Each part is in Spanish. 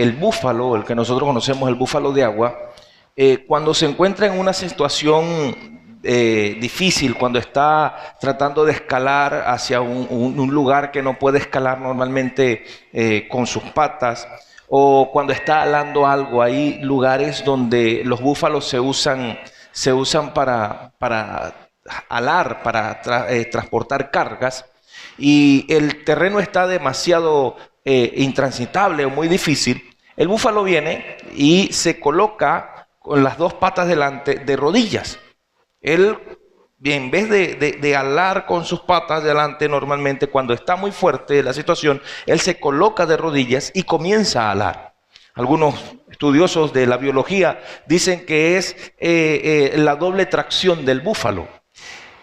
el búfalo, el que nosotros conocemos, el búfalo de agua, cuando se encuentra en una situación difícil, cuando está tratando de escalar hacia un lugar que no puede escalar normalmente con sus patas, o cuando está alando algo, hay lugares donde los búfalos se usan para alar, para transportar cargas, y el terreno está demasiado intransitable o muy difícil. El búfalo viene y se coloca con las dos patas delante de rodillas. Él, en vez de alar con sus patas delante, normalmente cuando está muy fuerte la situación, él se coloca de rodillas y comienza a alar. Algunos estudiosos de la biología dicen que es la doble tracción del búfalo.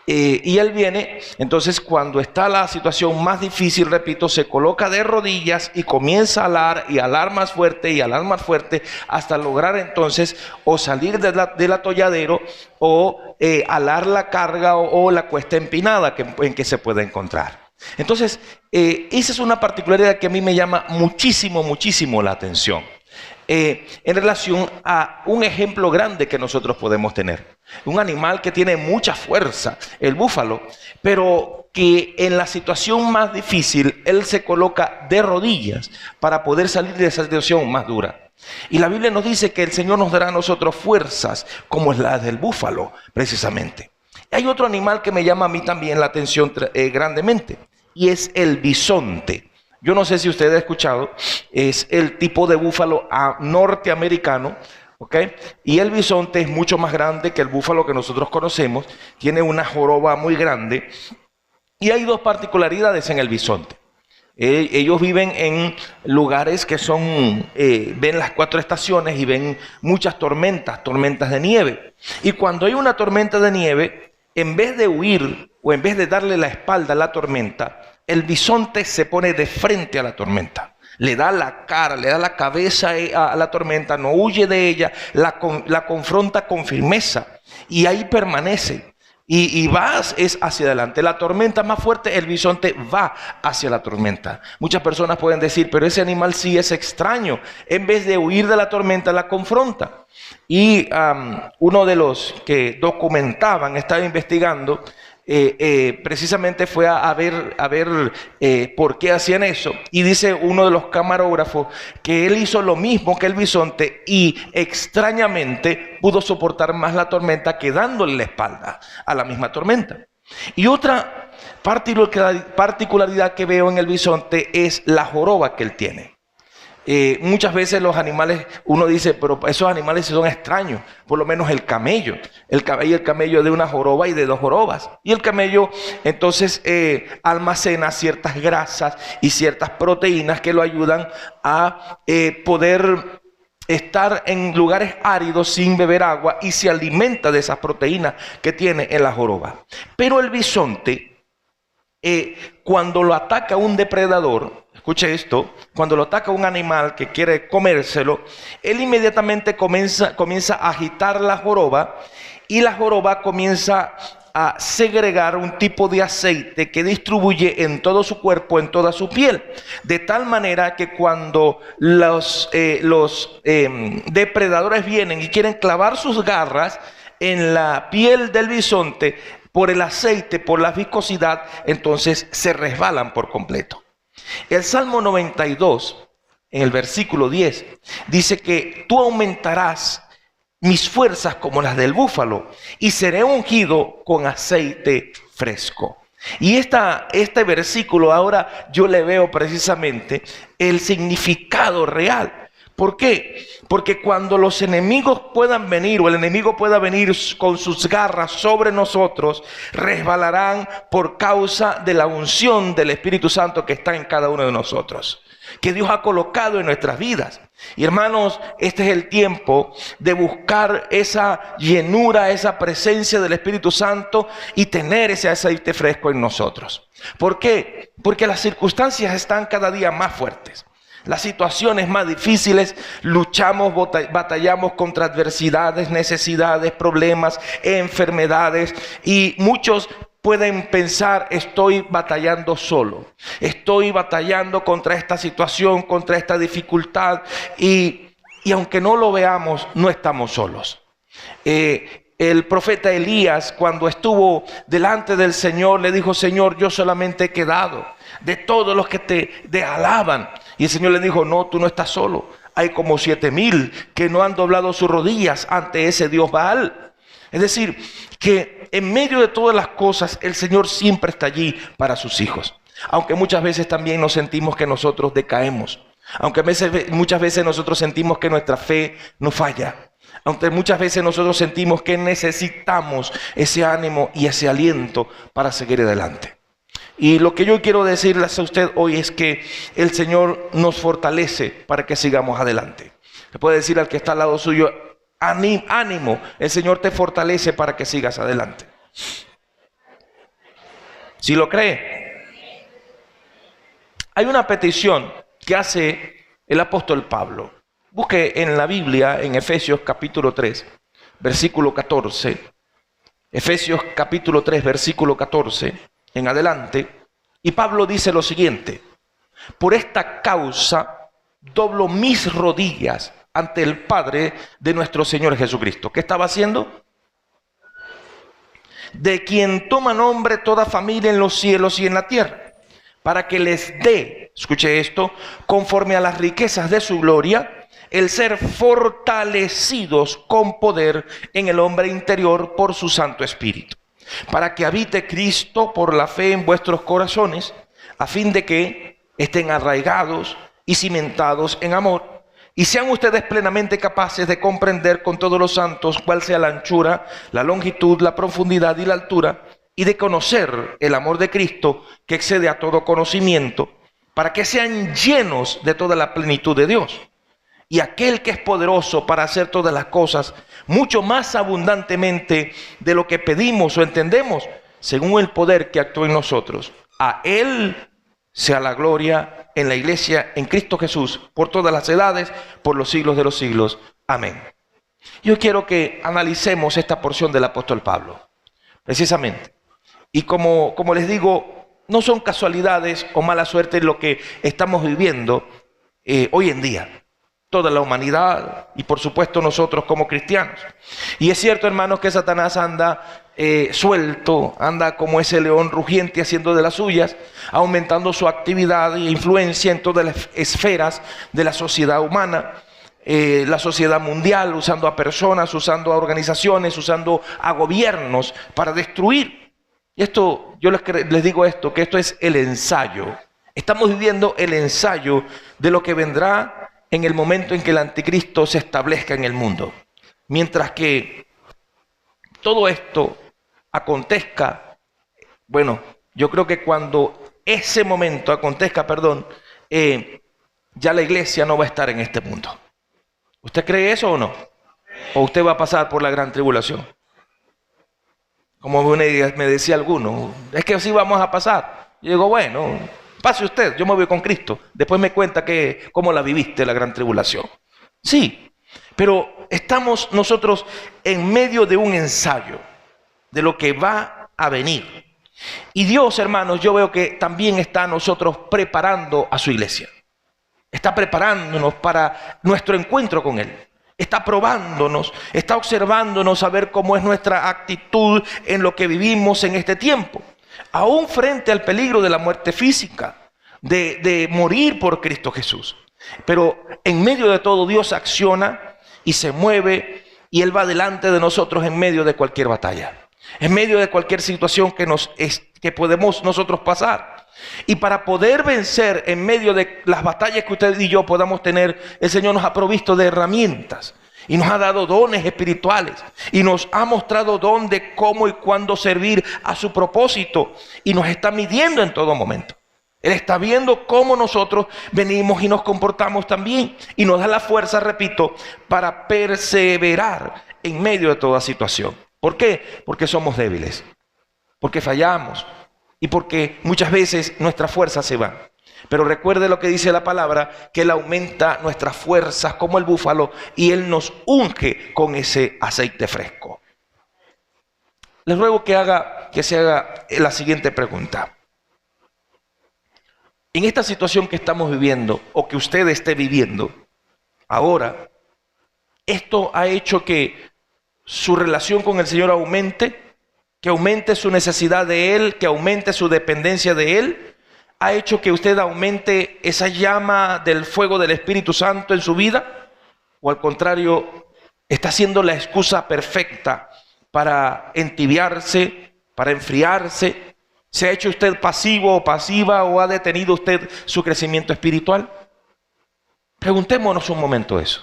Y él viene, entonces cuando está la situación más difícil, repito, se coloca de rodillas y comienza a alar y alar más fuerte y alar más fuerte hasta lograr entonces o salir del atolladero o alar la carga o la cuesta empinada en que se puede encontrar. Entonces, esa es una particularidad que a mí me llama muchísimo, muchísimo la atención. En relación a un ejemplo grande que nosotros podemos tener. Un animal que tiene mucha fuerza, el búfalo, pero que en la situación más difícil, él se coloca de rodillas para poder salir de esa situación más dura. Y la Biblia nos dice que el Señor nos dará a nosotros fuerzas como es la del búfalo, precisamente. Hay otro animal que me llama a mí también la atención grandemente, y es el bisonte. Yo no sé si usted ha escuchado, es el tipo de búfalo norteamericano, ¿ok? Y el bisonte es mucho más grande que el búfalo que nosotros conocemos, tiene una joroba muy grande, y hay dos particularidades en el bisonte. Ellos viven en lugares que ven las 4 estaciones y ven muchas tormentas de nieve. Y cuando hay una tormenta de nieve, en vez de huir o en vez de darle la espalda a la tormenta, el bisonte se pone de frente a la tormenta, le da la cara, le da la cabeza a la tormenta, no huye de ella, la confronta con firmeza y ahí permanece. Y va hacia adelante. La tormenta más fuerte, el bisonte va hacia la tormenta. Muchas personas pueden decir, pero ese animal sí es extraño. En vez de huir de la tormenta, la confronta. Y uno de los que documentaban, estaba investigando, precisamente fue a ver por qué hacían eso, y dice uno de los camarógrafos que él hizo lo mismo que el bisonte y extrañamente pudo soportar más la tormenta que dándole la espalda a la misma tormenta. Y otra particularidad que veo en el bisonte es la joroba que él tiene. Muchas veces los animales, uno dice, pero esos animales son extraños, por lo menos el camello. El camello de una joroba y de 2 jorobas. Y el camello entonces almacena ciertas grasas y ciertas proteínas que lo ayudan a poder estar en lugares áridos sin beber agua y se alimenta de esas proteínas que tiene en la joroba. Pero el bisonte, cuando lo ataca un depredador, escuche esto, cuando lo ataca un animal que quiere comérselo, él inmediatamente comienza a agitar la joroba y la joroba comienza a segregar un tipo de aceite que distribuye en todo su cuerpo, en toda su piel, de tal manera que cuando los depredadores vienen y quieren clavar sus garras en la piel del bisonte, por el aceite, por la viscosidad, entonces se resbalan por completo. El Salmo 92, en el versículo 10, dice que tú aumentarás mis fuerzas como las del búfalo y seré ungido con aceite fresco. Y este versículo ahora yo le veo precisamente el significado real. ¿Por qué? Porque cuando los enemigos puedan venir o el enemigo pueda venir con sus garras sobre nosotros, resbalarán por causa de la unción del Espíritu Santo que está en cada uno de nosotros, que Dios ha colocado en nuestras vidas. Y hermanos, este es el tiempo de buscar esa llenura, esa presencia del Espíritu Santo y tener ese aceite fresco en nosotros. ¿Por qué? Porque las circunstancias están cada día más fuertes. Las situaciones más difíciles, luchamos, batallamos contra adversidades, necesidades, problemas, enfermedades, y muchos pueden pensar: estoy batallando solo, estoy batallando contra esta situación, contra esta dificultad, y aunque no lo veamos, no estamos solos. El profeta Elías, cuando estuvo delante del Señor, le dijo: Señor, yo solamente he quedado de todos los que te alaban. Y el Señor le dijo: no, tú no estás solo. Hay como 7,000 que no han doblado sus rodillas ante ese Dios Baal. Es decir, que en medio de todas las cosas, el Señor siempre está allí para sus hijos. Aunque muchas veces también nos sentimos que nosotros decaemos. Aunque muchas veces nosotros sentimos que nuestra fe nos falla. Aunque muchas veces nosotros sentimos que necesitamos ese ánimo y ese aliento para seguir adelante. Y lo que yo quiero decirles a usted hoy es que el Señor nos fortalece para que sigamos adelante. Le puede decir al que está al lado suyo: ánimo, el Señor te fortalece para que sigas adelante. ¿Sí lo cree? Hay una petición que hace el apóstol Pablo. Busque en la Biblia, en Efesios capítulo 3, versículo 14. Efesios capítulo 3, versículo 14 en adelante. Y Pablo dice lo siguiente: por esta causa doblo mis rodillas ante el Padre de nuestro Señor Jesucristo. ¿Qué estaba haciendo? De quien toma nombre toda familia en los cielos y en la tierra, para que les dé, escuche esto, conforme a las riquezas de su gloria, el ser fortalecidos con poder en el hombre interior por su Santo Espíritu, para que habite Cristo por la fe en vuestros corazones, a fin de que estén arraigados y cimentados en amor, y sean ustedes plenamente capaces de comprender con todos los santos cuál sea la anchura, la longitud, la profundidad y la altura, y de conocer el amor de Cristo que excede a todo conocimiento, para que sean llenos de toda la plenitud de Dios. Y aquel que es poderoso para hacer todas las cosas mucho más abundantemente de lo que pedimos o entendemos, según el poder que actúa en nosotros, a Él sea la gloria en la iglesia, en Cristo Jesús, por todas las edades, por los siglos de los siglos. Amén. Yo quiero que analicemos esta porción del apóstol Pablo, precisamente. Y como les digo, no son casualidades o mala suerte lo que estamos viviendo hoy en día. Toda la humanidad y por supuesto nosotros como cristianos. Y es cierto, hermanos, que Satanás anda suelto, anda como ese león rugiente haciendo de las suyas, aumentando su actividad e influencia en todas las esferas de la sociedad humana, la sociedad mundial, usando a personas, usando a organizaciones, usando a gobiernos para destruir. Y esto, yo les digo esto, que esto es el ensayo. Estamos viviendo el ensayo de lo que vendrá en el momento en que el anticristo se establezca en el mundo. Mientras que todo esto acontezca, bueno, yo creo que cuando ese momento acontezca, ya la iglesia no va a estar en este mundo. ¿Usted cree eso o no? ¿O usted va a pasar por la gran tribulación? Como me decía alguno, es que sí vamos a pasar. Yo digo, bueno, pase usted, yo me voy con Cristo. Después me cuenta cómo la viviste la gran tribulación. Sí, pero estamos nosotros en medio de un ensayo de lo que va a venir. Y Dios, hermanos, yo veo que también está a nosotros preparando a su iglesia. Está preparándonos para nuestro encuentro con Él. Está probándonos, está observándonos a ver cómo es nuestra actitud en lo que vivimos en este tiempo. Aún frente al peligro de la muerte física, de morir por Cristo Jesús. Pero en medio de todo Dios acciona y se mueve y Él va delante de nosotros en medio de cualquier batalla, en medio de cualquier situación que podemos nosotros pasar. Y para poder vencer en medio de las batallas que usted y yo podamos tener, el Señor nos ha provisto de herramientas y nos ha dado dones espirituales y nos ha mostrado dónde, cómo y cuándo servir a su propósito, y nos está midiendo en todo momento. Él está viendo cómo nosotros venimos y nos comportamos también, y nos da la fuerza, repito, para perseverar en medio de toda situación. ¿Por qué? Porque somos débiles, porque fallamos y porque muchas veces nuestras fuerzas se van. Pero recuerde lo que dice la palabra, que Él aumenta nuestras fuerzas como el búfalo y Él nos unge con ese aceite fresco. les ruego que se haga la siguiente pregunta. En esta situación que estamos viviendo, o que usted esté viviendo ahora, ¿esto ha hecho que su relación con el Señor aumente? ¿Que aumente su necesidad de Él? ¿Que aumente su dependencia de Él? ¿Ha hecho que usted aumente esa llama del fuego del Espíritu Santo en su vida? ¿O al contrario, está siendo la excusa perfecta para entibiarse, para enfriarse? ¿Se ha hecho usted pasivo o pasiva, o ha detenido usted su crecimiento espiritual? Preguntémonos un momento eso.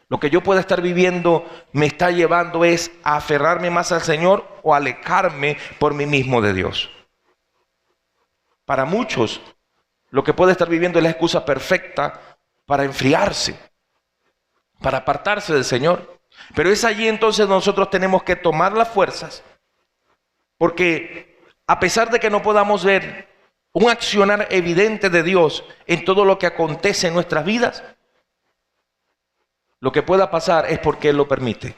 Lo que yo pueda estar viviendo me está llevando es a aferrarme más al Señor o a alejarme por mí mismo de Dios. Para muchos, lo que puede estar viviendo es la excusa perfecta para enfriarse, para apartarse del Señor. Pero es allí entonces nosotros tenemos que tomar las fuerzas, porque a pesar de que no podamos ver un accionar evidente de Dios en todo lo que acontece en nuestras vidas, lo que pueda pasar es porque Él lo permite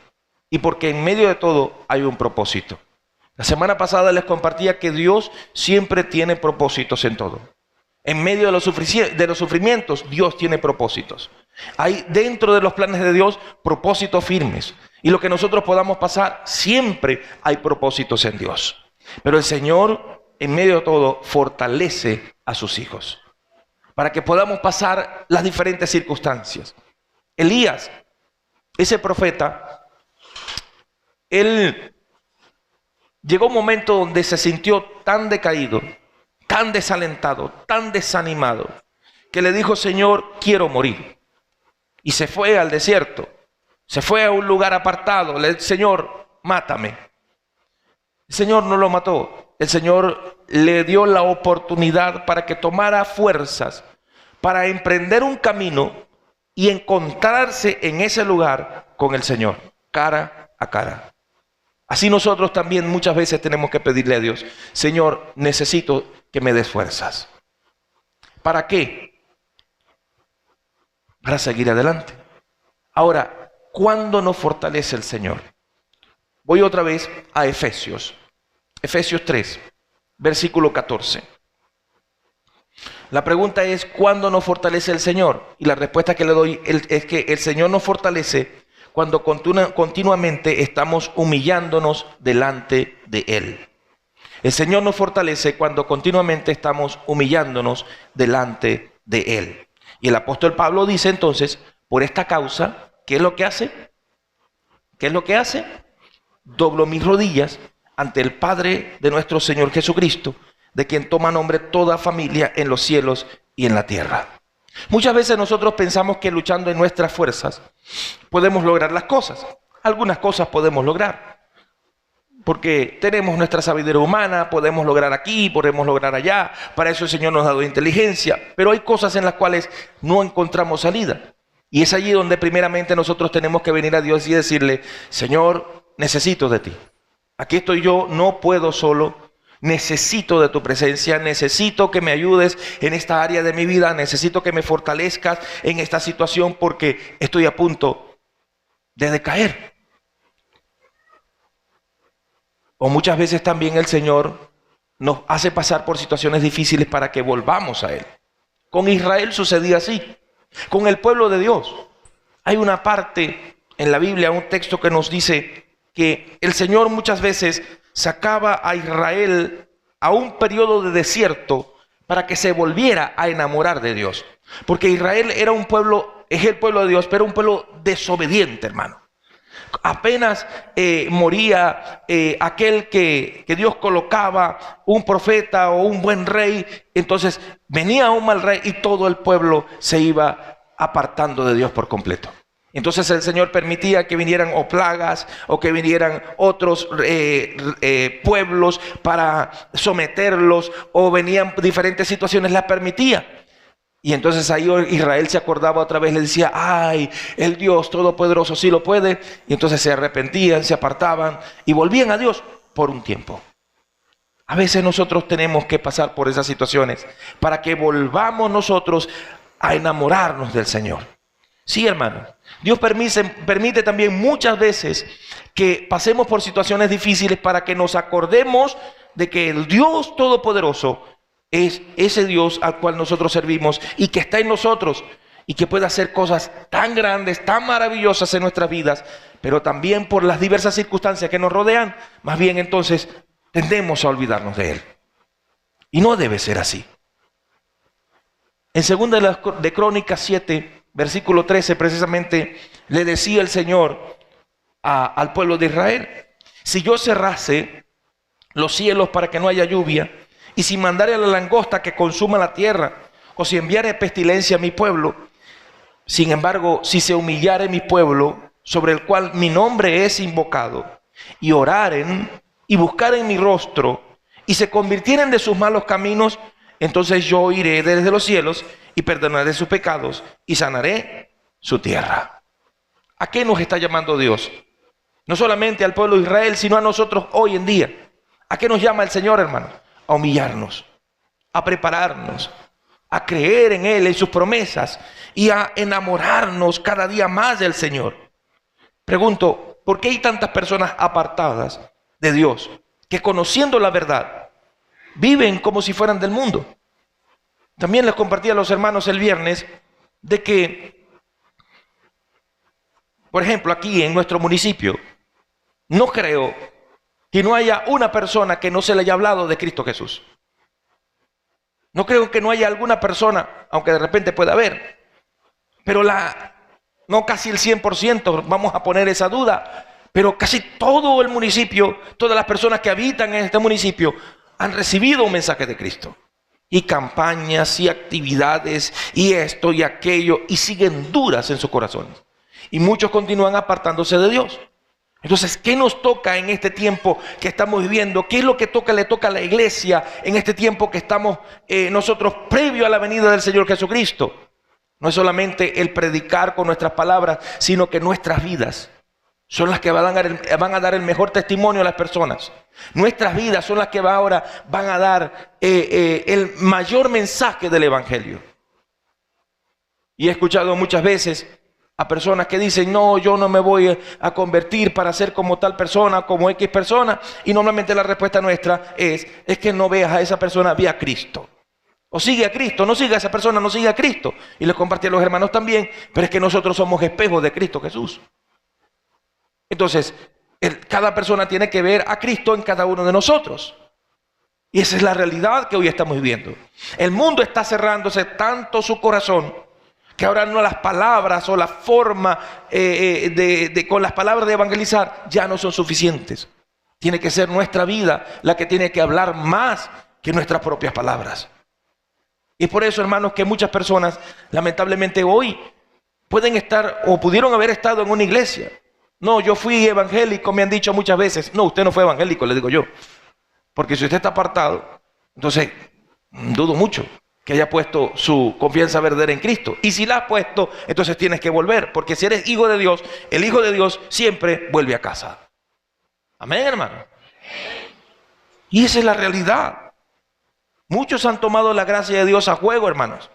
y porque en medio de todo hay un propósito. La semana pasada les compartía que Dios siempre tiene propósitos en todo. En medio de los sufrimientos, Dios tiene propósitos. Hay dentro de los planes de Dios propósitos firmes. Y lo que nosotros podamos pasar, siempre hay propósitos en Dios. Pero el Señor, en medio de todo, fortalece a sus hijos para que podamos pasar las diferentes circunstancias. Elías, ese profeta, él llegó un momento donde se sintió tan decaído, tan desalentado, tan desanimado, que le dijo: Señor, quiero morir. Y se fue al desierto, se fue a un lugar apartado, le dijo: Señor, mátame. El Señor no lo mató, el Señor le dio la oportunidad para que tomara fuerzas para emprender un camino y encontrarse en ese lugar con el Señor, cara a cara. Así nosotros también muchas veces tenemos que pedirle a Dios: Señor, necesito que me des fuerzas. ¿Para qué? Para seguir adelante. Ahora, ¿cuándo nos fortalece el Señor? Voy otra vez a Efesios 3, versículo 14. La pregunta es: ¿cuándo nos fortalece el Señor? Y la respuesta que le doy es que el Señor nos fortalece cuando continuamente estamos humillándonos delante de Él. El Señor nos fortalece cuando continuamente estamos humillándonos delante de Él. Y el apóstol Pablo dice entonces: por esta causa, ¿qué es lo que hace? ¿Qué es lo que hace? Doblo mis rodillas ante el Padre de nuestro Señor Jesucristo, de quien toma nombre toda familia en los cielos y en la tierra. Muchas veces nosotros pensamos que luchando en nuestras fuerzas podemos lograr las cosas. Algunas cosas podemos lograr, porque tenemos nuestra sabiduría humana, podemos lograr aquí, podemos lograr allá. Para eso el Señor nos ha dado inteligencia. Pero hay cosas en las cuales no encontramos salida. Y es allí donde primeramente nosotros tenemos que venir a Dios y decirle: Señor, necesito de ti. Aquí estoy yo, no puedo solo. Necesito de tu presencia, necesito que me ayudes en esta área de mi vida, necesito que me fortalezcas en esta situación porque estoy a punto de decaer. O muchas veces también el Señor nos hace pasar por situaciones difíciles para que volvamos a Él. Con Israel sucedía así, con el pueblo de Dios. Hay una parte en la Biblia, un texto que nos dice que el Señor muchas veces sacaba a Israel a un periodo de desierto para que se volviera a enamorar de Dios. Porque Israel era un pueblo, es el pueblo de Dios, pero un pueblo desobediente, hermano. Apenas moría aquel que Dios colocaba, un profeta o un buen rey, entonces venía un mal rey y todo el pueblo se iba apartando de Dios por completo. Entonces el Señor permitía que vinieran o plagas o que vinieran otros pueblos para someterlos, o venían diferentes situaciones, las permitía. Y entonces ahí Israel se acordaba otra vez, le decía: ay, el Dios Todopoderoso sí lo puede. Y entonces se arrepentían, se apartaban y volvían a Dios por un tiempo. A veces nosotros tenemos que pasar por esas situaciones para que volvamos nosotros a enamorarnos del Señor. Sí, hermano. Dios permite también muchas veces que pasemos por situaciones difíciles para que nos acordemos de que el Dios Todopoderoso es ese Dios al cual nosotros servimos y que está en nosotros y que puede hacer cosas tan grandes, tan maravillosas en nuestras vidas, pero también por las diversas circunstancias que nos rodean, más bien entonces tendemos a olvidarnos de Él. Y no debe ser así. En 2 de Crónicas 7, versículo 13, precisamente le decía el Señor al pueblo de Israel: si yo cerrase los cielos para que no haya lluvia, y si mandare a la langosta que consuma la tierra, o si enviare pestilencia a mi pueblo, sin embargo, si se humillare mi pueblo, sobre el cual mi nombre es invocado, y oraren y buscaren mi rostro, y se convirtieren de sus malos caminos, entonces yo iré desde los cielos y perdonaré sus pecados y sanaré su tierra. ¿A qué nos está llamando Dios? No solamente al pueblo de Israel, sino a nosotros hoy en día. ¿A qué nos llama el Señor, hermano? A humillarnos, a prepararnos, a creer en Él, en sus promesas y a enamorarnos cada día más del Señor. Pregunto, ¿por qué hay tantas personas apartadas de Dios que, conociendo la verdad, viven como si fueran del mundo? También les compartí a los hermanos el viernes de que, por ejemplo, aquí en nuestro municipio, no creo que no haya una persona que no se le haya hablado de Cristo Jesús. No creo que no haya alguna persona, aunque de repente pueda haber, pero no casi el 100%, vamos a poner esa duda, pero casi todo el municipio, todas las personas que habitan en este municipio han recibido un mensaje de Cristo. Y campañas y actividades y esto y aquello, y siguen duras en sus corazones. Y muchos continúan apartándose de Dios. Entonces, ¿qué nos toca en este tiempo que estamos viviendo? ¿Qué es lo que le toca a la iglesia en este tiempo que estamos nosotros previo a la venida del Señor Jesucristo? No es solamente el predicar con nuestras palabras, sino que nuestras vidas son las que van a dar el mejor testimonio a las personas. Nuestras vidas son las que ahora van a dar el mayor mensaje del Evangelio. Y he escuchado muchas veces a personas que dicen: no, yo no me voy a convertir para ser como tal persona, como X persona. Y normalmente la respuesta nuestra es que no veas a esa persona, ve a Cristo. O sigue a Cristo, no siga a esa persona, no sigue a Cristo. Y les compartí a los hermanos también, pero es que nosotros somos espejos de Cristo Jesús. Entonces, cada persona tiene que ver a Cristo en cada uno de nosotros. Y esa es la realidad que hoy estamos viviendo. El mundo está cerrándose tanto su corazón que ahora no las palabras o la forma con las palabras de evangelizar ya no son suficientes. Tiene que ser nuestra vida la que tiene que hablar más que nuestras propias palabras. Y por eso, hermanos, que muchas personas lamentablemente hoy pueden estar o pudieron haber estado en una iglesia. No, yo fui evangélico, me han dicho muchas veces. No, usted no fue evangélico, le digo yo. Porque si usted está apartado, entonces dudo mucho que haya puesto su confianza verdadera en Cristo. Y si la has puesto, entonces tienes que volver. Porque si eres hijo de Dios, el hijo de Dios siempre vuelve a casa. Amén, hermano. Y esa es la realidad. Muchos han tomado la gracia de Dios a juego, hermanos.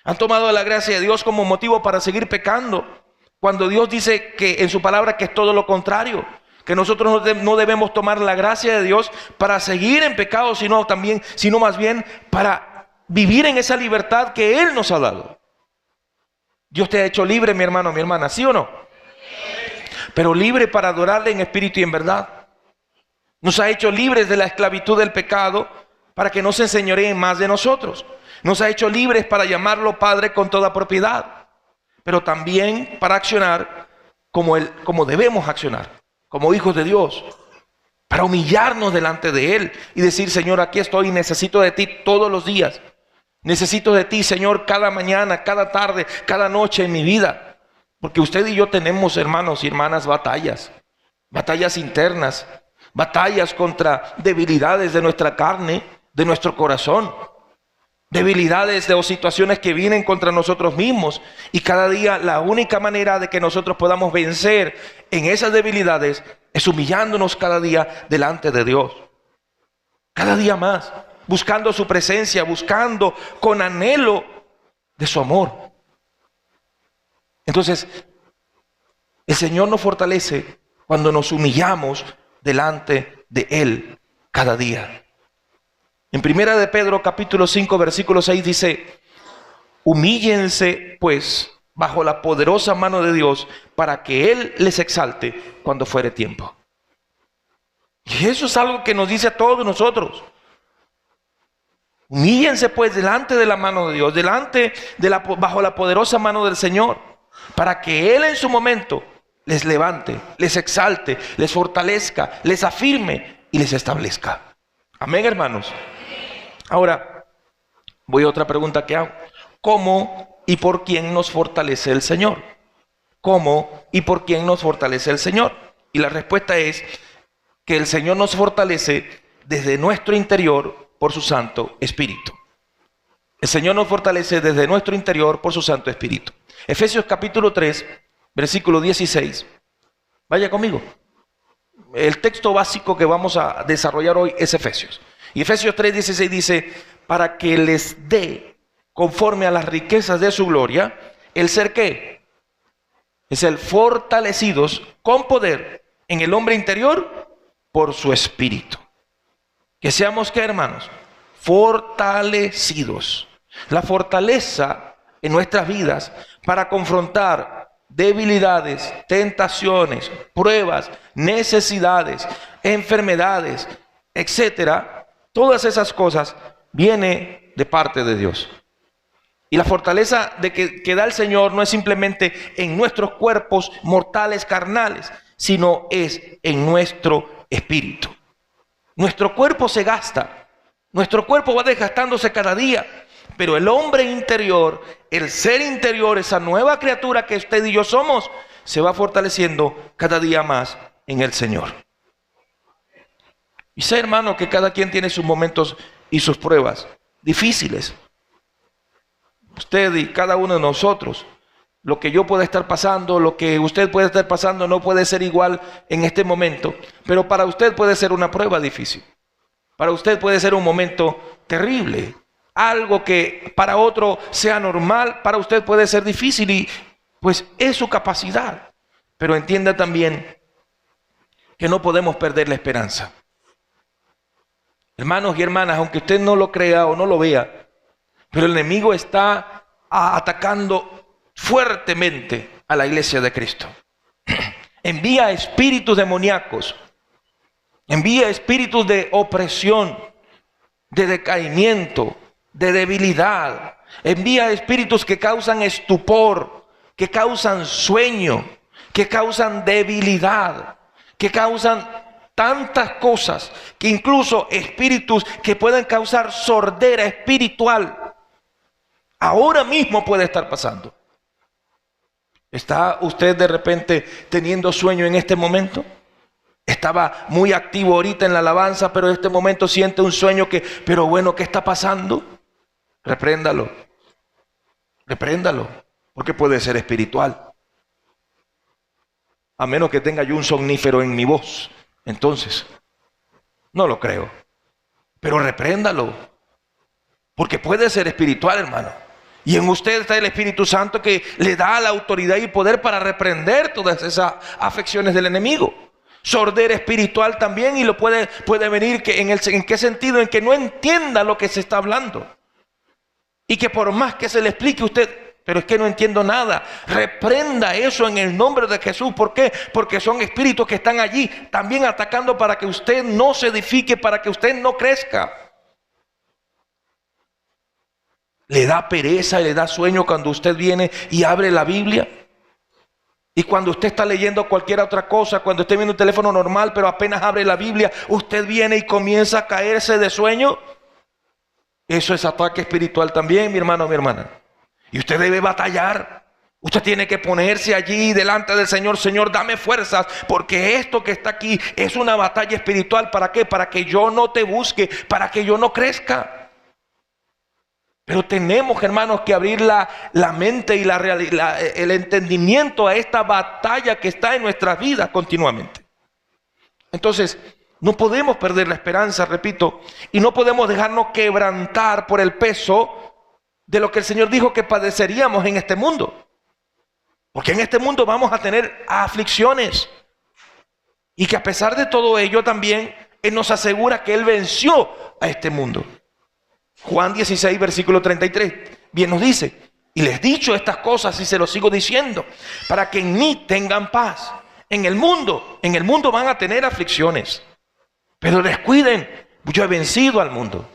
Han tomado la gracia de Dios como motivo para seguir pecando, cuando Dios dice que en su palabra que es todo lo contrario, que nosotros no debemos tomar la gracia de Dios para seguir en pecado, sino más bien para vivir en esa libertad que Él nos ha dado. Dios te ha hecho libre, mi hermano, mi hermana, ¿sí o no? Pero libre para adorarle en espíritu y en verdad. Nos ha hecho libres de la esclavitud del pecado para que no se enseñoreen más de nosotros. Nos ha hecho libres para llamarlo Padre con toda propiedad, pero también para accionar como debemos accionar, como hijos de Dios, para humillarnos delante de Él y decir: Señor, aquí estoy y necesito de ti todos los días. Necesito de ti, Señor, cada mañana, cada tarde, cada noche en mi vida. Porque usted y yo tenemos, hermanos y hermanas, batallas internas, batallas contra debilidades de nuestra carne, de nuestro corazón, debilidades o situaciones que vienen contra nosotros mismos. Y cada día la única manera de que nosotros podamos vencer en esas debilidades es humillándonos cada día delante de Dios. Cada día más, buscando su presencia, buscando con anhelo de su amor. Entonces, el Señor nos fortalece cuando nos humillamos delante de Él cada día. En Primera de Pedro, capítulo 5, versículo 6 dice: humíllense, pues, bajo la poderosa mano de Dios, para que Él les exalte cuando fuere tiempo. Y eso es algo que nos dice a todos nosotros. Humíllense, pues, delante de la mano de Dios, bajo la poderosa mano del Señor, para que Él en su momento les levante, les exalte, les fortalezca, les afirme y les establezca. Amén, hermanos. Ahora, voy a otra pregunta que hago. ¿Cómo y por quién nos fortalece el Señor? ¿Cómo y por quién nos fortalece el Señor? Y la respuesta es que el Señor nos fortalece desde nuestro interior por su Santo Espíritu. El Señor nos fortalece desde nuestro interior por su Santo Espíritu. Efesios capítulo 3, versículo 16. Vaya conmigo. El texto básico que vamos a desarrollar hoy es Efesios. Y Efesios 3, 16 dice: para que les dé, conforme a las riquezas de su gloria, el ser ¿qué? Es el fortalecidos con poder en el hombre interior por su Espíritu. Que seamos ¿qué, hermanos? Fortalecidos. La fortaleza en nuestras vidas para confrontar debilidades, tentaciones, pruebas, necesidades, enfermedades, etcétera. Todas esas cosas viene de parte de Dios. Y la fortaleza que da el Señor no es simplemente en nuestros cuerpos mortales, carnales, sino es en nuestro espíritu. Nuestro cuerpo se gasta, nuestro cuerpo va desgastándose cada día, pero el hombre interior, el ser interior, esa nueva criatura que usted y yo somos, se va fortaleciendo cada día más en el Señor. Y sé, hermano, que cada quien tiene sus momentos y sus pruebas difíciles. Usted y cada uno de nosotros, lo que yo pueda estar pasando, lo que usted puede estar pasando no puede ser igual en este momento, pero para usted puede ser una prueba difícil. Para usted puede ser un momento terrible. Algo que para otro sea normal, para usted puede ser difícil y pues es su capacidad. Pero entienda también que no podemos perder la esperanza. Hermanos y hermanas, aunque usted no lo crea o no lo vea, pero el enemigo está atacando fuertemente a la iglesia de Cristo. Envía espíritus demoníacos, envía espíritus de opresión, de decaimiento, de debilidad. Envía espíritus que causan estupor, que causan sueño, que causan debilidad, que causan tantas cosas, que incluso espíritus que pueden causar sordera espiritual. Ahora mismo puede estar pasando. ¿Está usted de repente teniendo sueño en este momento? Estaba muy activo ahorita en la alabanza, pero en este momento siente un sueño pero bueno, ¿qué está pasando? Repréndalo. Repréndalo, porque puede ser espiritual. A menos que tenga yo un somnífero en mi voz. Entonces, no lo creo. Pero repréndalo, porque puede ser espiritual, hermano. Y en usted está el Espíritu Santo que le da la autoridad y poder para reprender todas esas afecciones del enemigo. Sordera espiritual también, y lo puede venir ¿en qué sentido? En que no entienda lo que se está hablando. Y que por más que se le explique a usted, pero es que no entiendo nada. Reprenda eso en el nombre de Jesús. ¿Por qué? Porque son espíritus que están allí también atacando para que usted no se edifique, para que usted no crezca. Le da pereza y le da sueño cuando usted viene y abre la Biblia. Y cuando usted está leyendo cualquier otra cosa, cuando esté viendo un teléfono normal, pero apenas abre la Biblia, usted viene y comienza a caerse de sueño. Eso es ataque espiritual también, mi hermano, mi hermana. Y usted debe batallar. Usted tiene que ponerse allí delante del Señor. Señor, dame fuerzas, porque esto que está aquí es una batalla espiritual. ¿Para qué? Para que yo no te busque, para que yo no crezca. Pero tenemos, hermanos, que abrir la mente y el entendimiento a esta batalla que está en nuestras vidas continuamente. Entonces, no podemos perder la esperanza, repito, y no podemos dejarnos quebrantar por el peso de lo que el Señor dijo que padeceríamos en este mundo. Porque en este mundo vamos a tener aflicciones. Y que a pesar de todo ello también, Él nos asegura que Él venció a este mundo. Juan 16, versículo 33, bien nos dice: y les he dicho estas cosas y se los sigo diciendo, para que en mí tengan paz. En el mundo van a tener aflicciones. Pero descuiden, yo he vencido al mundo.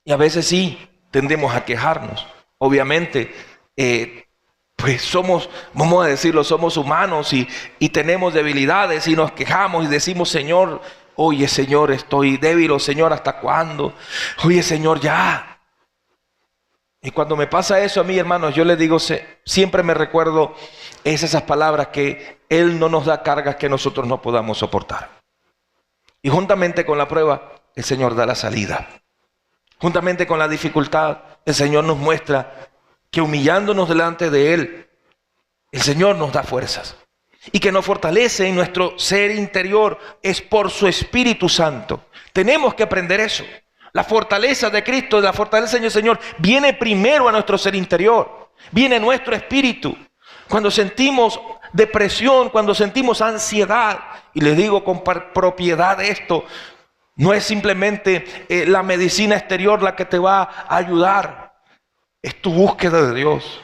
Y a veces sí, tendemos a quejarnos. Obviamente, pues somos, vamos a decirlo, somos humanos y tenemos debilidades y nos quejamos y decimos: Señor, oye Señor, estoy débil, o Señor, ¿hasta cuándo? Oye Señor, ya. Y cuando me pasa eso a mí, hermanos, yo les digo, siempre me recuerdo esas palabras, que Él no nos da cargas que nosotros no podamos soportar. Y juntamente con la prueba, el Señor da la salida. Juntamente con la dificultad, el Señor nos muestra que humillándonos delante de Él, el Señor nos da fuerzas. Y que nos fortalece en nuestro ser interior es por su Espíritu Santo. Tenemos que aprender eso. La fortaleza de Cristo, la fortaleza del Señor, viene primero a nuestro ser interior. Viene nuestro espíritu. Cuando sentimos depresión, cuando sentimos ansiedad, y les digo con propiedad esto, no es simplemente la medicina exterior la que te va a ayudar. Es tu búsqueda de Dios.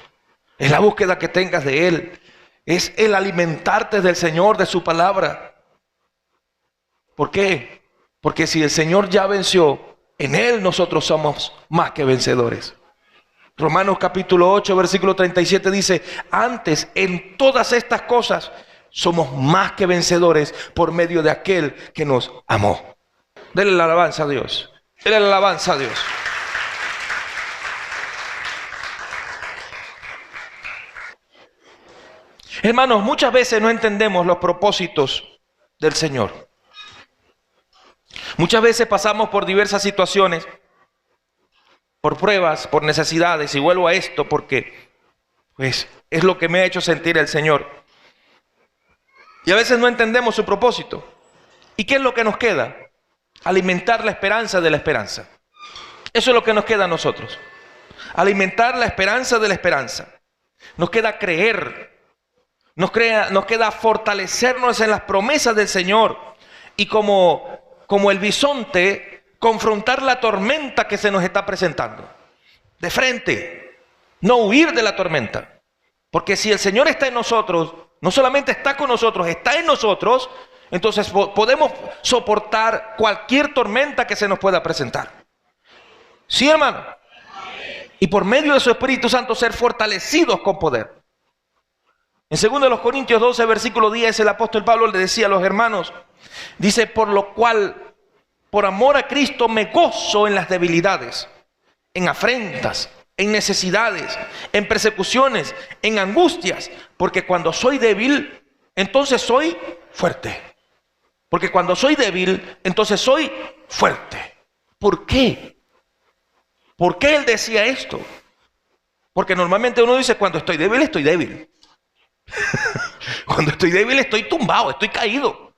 Es la búsqueda que tengas de Él. Es el alimentarte del Señor, de su palabra. ¿Por qué? Porque si el Señor ya venció, en Él nosotros somos más que vencedores. Romanos capítulo 8, versículo 37 dice: antes, en todas estas cosas, somos más que vencedores por medio de aquel que nos amó. Denle la alabanza a Dios. Denle la alabanza a Dios. Hermanos, muchas veces no entendemos los propósitos del Señor. Muchas veces pasamos por diversas situaciones, por pruebas, por necesidades, y vuelvo a esto porque pues es lo que me ha hecho sentir el Señor. Y a veces no entendemos su propósito. ¿Y qué es lo que nos queda? Alimentar la esperanza de la esperanza. Eso es lo que nos queda a nosotros. Alimentar la esperanza de la esperanza. Nos queda creer. Nos queda fortalecernos en las promesas del Señor. Y como el bisonte, confrontar la tormenta que se nos está presentando. De frente. No huir de la tormenta. Porque si el Señor está en nosotros, no solamente está con nosotros, está en nosotros, entonces podemos soportar cualquier tormenta que se nos pueda presentar. ¿Sí, hermano? Y por medio de su Espíritu Santo ser fortalecidos con poder. En 2 Corintios 12, versículo 10, el apóstol Pablo le decía a los hermanos, dice: por lo cual, por amor a Cristo, me gozo en las debilidades, en afrentas, en necesidades, en persecuciones, en angustias, porque cuando soy débil, entonces soy fuerte. Porque cuando soy débil, entonces soy fuerte. ¿Por qué? ¿Por qué él decía esto? Porque normalmente uno dice: cuando estoy débil, estoy débil. Cuando estoy débil, estoy tumbado, estoy caído.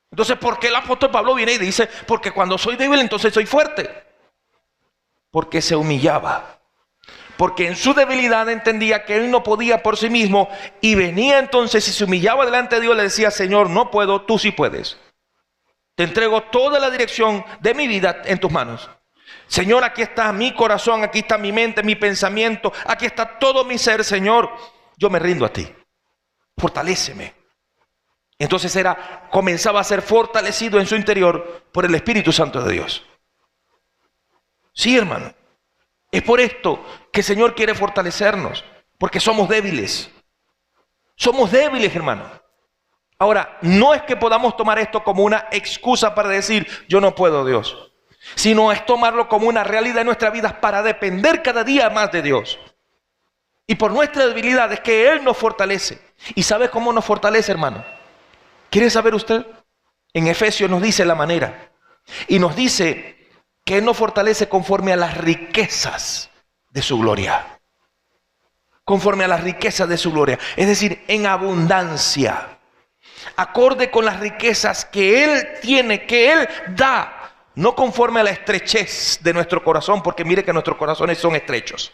Entonces, ¿por qué el apóstol Pablo viene y dice: porque cuando soy débil, entonces soy fuerte? Porque se humillaba. Porque en su debilidad entendía que él no podía por sí mismo, y venía entonces y se humillaba delante de Dios, le decía: Señor, no puedo, tú sí puedes. Te entrego toda la dirección de mi vida en tus manos. Señor, aquí está mi corazón, aquí está mi mente, mi pensamiento, aquí está todo mi ser, Señor. Yo me rindo a ti. Fortaléceme. Entonces comenzaba a ser fortalecido en su interior por el Espíritu Santo de Dios. Sí, hermano. Es por esto que el Señor quiere fortalecernos, porque somos débiles. Somos débiles, hermano. Ahora, no es que podamos tomar esto como una excusa para decir: yo no puedo, Dios. Sino es tomarlo como una realidad en nuestra vida para depender cada día más de Dios. Y por nuestra debilidad es que Él nos fortalece. ¿Y sabe cómo nos fortalece, hermano? ¿Quiere saber usted? En Efesios nos dice la manera. Y nos dice que Él nos fortalece conforme a las riquezas de su gloria. Conforme a las riquezas de su gloria. Es decir, en abundancia. Acorde con las riquezas que Él tiene, que Él da. No conforme a la estrechez de nuestro corazón, porque mire que nuestros corazones son estrechos.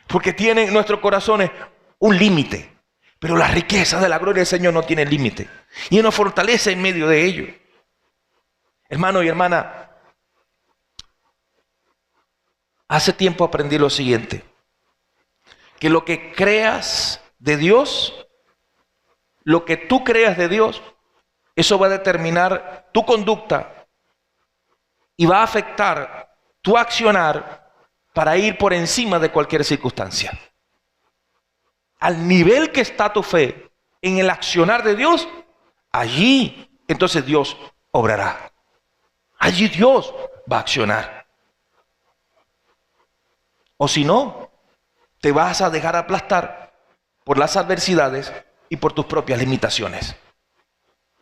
Porque tienen nuestros corazones un límite. Pero la riqueza de la gloria del Señor no tiene límite. Y Él nos fortalece en medio de ello. Hermano y hermana, hace tiempo aprendí lo siguiente. Que lo que creas de Dios, lo que tú creas de Dios, eso va a determinar tu conducta y va a afectar tu accionar para ir por encima de cualquier circunstancia. Al nivel que está tu fe en el accionar de Dios, allí entonces Dios obrará. Allí Dios va a accionar. O si no, te vas a dejar aplastar por las adversidades y por tus propias limitaciones.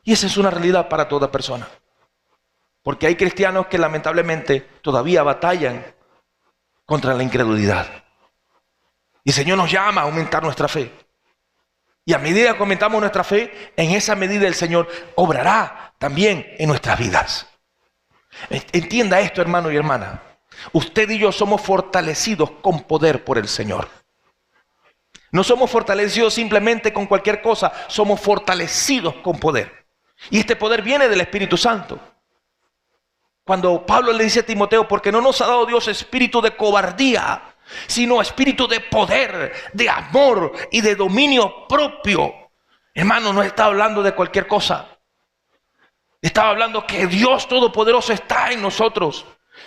Y esa es una realidad para toda persona. Porque hay cristianos que lamentablemente todavía batallan contra la incredulidad. Y el Señor nos llama a aumentar nuestra fe. Y a medida que aumentamos nuestra fe, en esa medida el Señor obrará también en nuestras vidas. Entienda esto, hermano y hermana. Usted y yo somos fortalecidos con poder por el Señor. No somos fortalecidos simplemente con cualquier cosa, somos fortalecidos con poder. Y este poder viene del Espíritu Santo. Cuando Pablo le dice a Timoteo, porque no nos ha dado Dios espíritu de cobardía, sino espíritu de poder, de amor y de dominio propio. Hermano, no está hablando de cualquier cosa. Estaba hablando que Dios Todopoderoso está en nosotros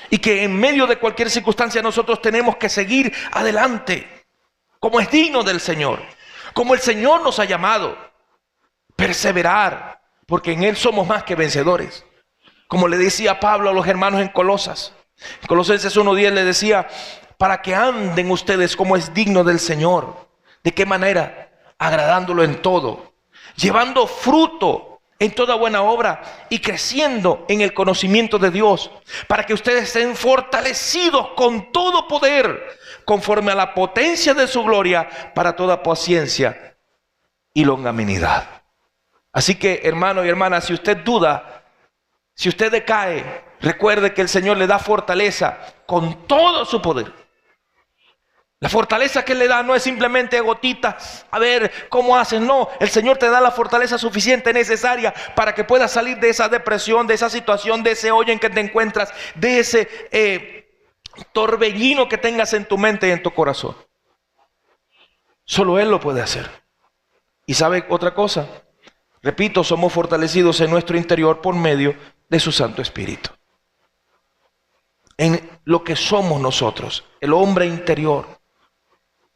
y que en medio de cualquier circunstancia nosotros tenemos que seguir adelante, como es digno del Señor, como el Señor nos ha llamado, perseverar, porque en Él somos más que vencedores. Como le decía Pablo a los hermanos en Colosas, en Colosenses 1:10 le decía, para que anden ustedes como es digno del Señor. ¿De qué manera? Agradándolo en todo, llevando fruto en toda buena obra y creciendo en el conocimiento de Dios, para que ustedes estén fortalecidos con todo poder, conforme a la potencia de su gloria, para toda paciencia y longanimidad. Así que, hermano y hermana, si usted duda, si usted decae, recuerde que el Señor le da fortaleza con todo su poder. La fortaleza que Él le da no es simplemente gotitas, a ver cómo haces, no. El Señor te da la fortaleza suficiente, necesaria, para que puedas salir de esa depresión, de esa situación, de ese hoyo en que te encuentras, de ese torbellino que tengas en tu mente y en tu corazón. Solo Él lo puede hacer. ¿Y sabe otra cosa? Repito, somos fortalecidos en nuestro interior por medio de su Santo Espíritu. En lo que somos nosotros, el hombre interior,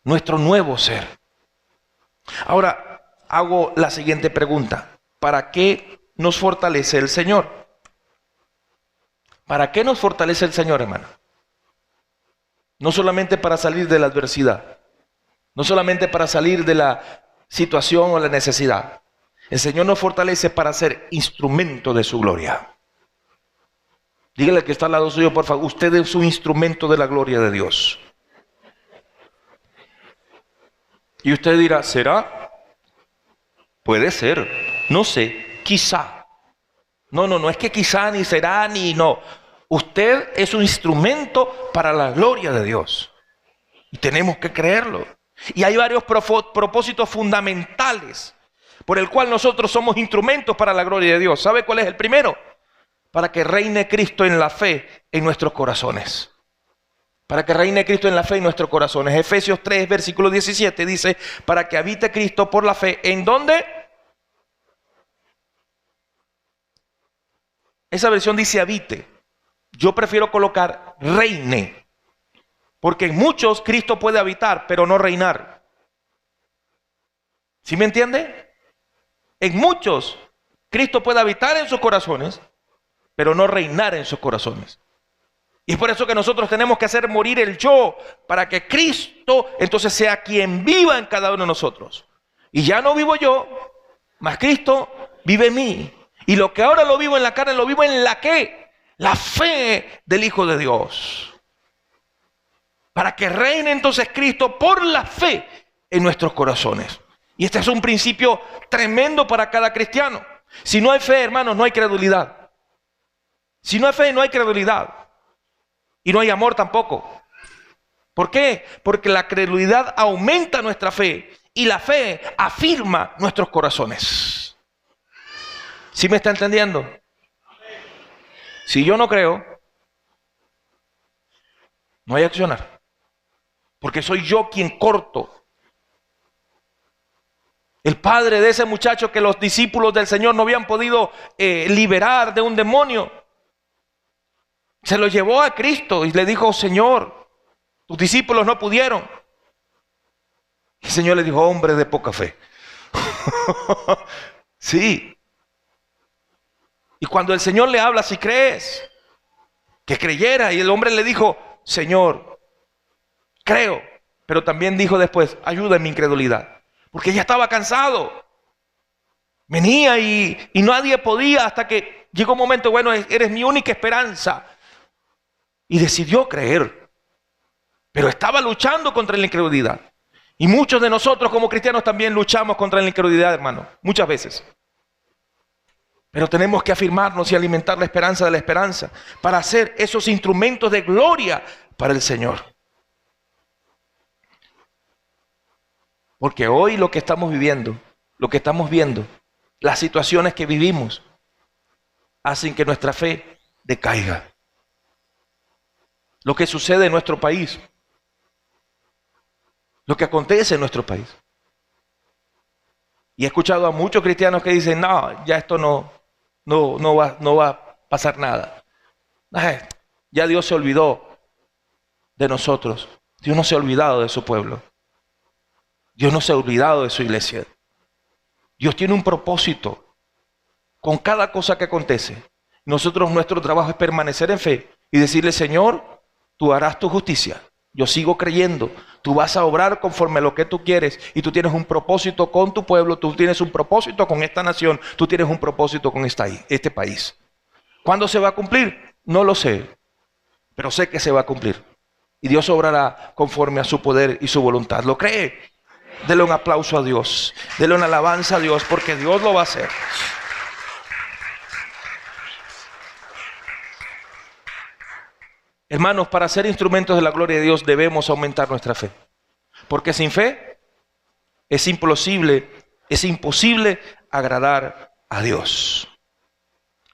nuestro nuevo ser. Ahora, hago la siguiente pregunta. ¿Para qué nos fortalece el Señor? ¿Para qué nos fortalece el Señor, hermano? No solamente para salir de la adversidad, no solamente para salir de la situación o la necesidad. El Señor nos fortalece para ser instrumento de su gloria. Dígale al que está al lado suyo, por favor, usted es un instrumento de la gloria de Dios. Y usted dirá, ¿será? Puede ser, no sé, quizá. No es que quizá, ni será, ni no. Usted es un instrumento para la gloria de Dios. Y tenemos que creerlo. Y hay varios propósitos fundamentales por el cual nosotros somos instrumentos para la gloria de Dios. ¿Sabe cuál es el primero? Para que reine Cristo en la fe en nuestros corazones. Para que reine Cristo en la fe en nuestros corazones. Efesios 3, versículo 17 dice, para que habite Cristo por la fe. ¿En dónde? Esa versión dice habite. Yo prefiero colocar reine. Porque en muchos Cristo puede habitar, pero no reinar. ¿Sí me entiende? En muchos Cristo puede habitar en sus corazones, pero no reinar en sus corazones. Y es por eso que nosotros tenemos que hacer morir el yo, para que Cristo entonces sea quien viva en cada uno de nosotros. Y ya no vivo yo, mas Cristo vive en mí. Y lo que ahora lo vivo en la carne, lo vivo en la ¿qué? La fe del Hijo de Dios. Para que reine entonces Cristo por la fe en nuestros corazones. Y este es un principio tremendo para cada cristiano. Si no hay fe, hermanos, no hay credulidad. Si no hay fe, no hay credulidad. Y no hay amor tampoco. ¿Por qué? Porque la credulidad aumenta nuestra fe y la fe afirma nuestros corazones. ¿Sí me está entendiendo? Si yo no creo, no hay accionar. Porque soy yo quien corto. El padre de ese muchacho que los discípulos del Señor no habían podido liberar de un demonio, se lo llevó a Cristo y le dijo: Señor, tus discípulos no pudieron. Y el Señor le dijo: hombre de poca fe. Sí. Y cuando el Señor le habla, si crees, que creyera. Y el hombre le dijo: Señor, creo. Pero también dijo después: ayuda en mi incredulidad. Porque ya estaba cansado. Venía y nadie podía, hasta que llegó un momento: bueno, eres mi única esperanza. Y decidió creer. Pero estaba luchando contra la incredulidad. Y muchos de nosotros como cristianos también luchamos contra la incredulidad, hermano. Muchas veces. Pero tenemos que afirmarnos y alimentar la esperanza de la esperanza para hacer esos instrumentos de gloria para el Señor. Porque hoy lo que estamos viviendo, lo que estamos viendo, las situaciones que vivimos, hacen que nuestra fe decaiga. Lo que sucede en nuestro país, lo que acontece en nuestro país. Y he escuchado a muchos cristianos que dicen: no, ya esto no va a pasar nada. Ya Dios se olvidó de nosotros. Dios no se ha olvidado de su pueblo. Dios no se ha olvidado de su iglesia. Dios tiene un propósito con cada cosa que acontece. Nosotros, nuestro trabajo es permanecer en fe y decirle: Señor, tú harás tu justicia. Yo sigo creyendo. Tú vas a obrar conforme a lo que tú quieres. Y tú tienes un propósito con tu pueblo. Tú tienes un propósito con esta nación. Tú tienes un propósito con este país. ¿Cuándo se va a cumplir? No lo sé. Pero sé que se va a cumplir. Y Dios obrará conforme a su poder y su voluntad. ¿Lo cree? Dele un aplauso a Dios. Dele una alabanza a Dios, porque Dios lo va a hacer. Hermanos, para ser instrumentos de la gloria de Dios debemos aumentar nuestra fe. Porque sin fe es imposible agradar a Dios.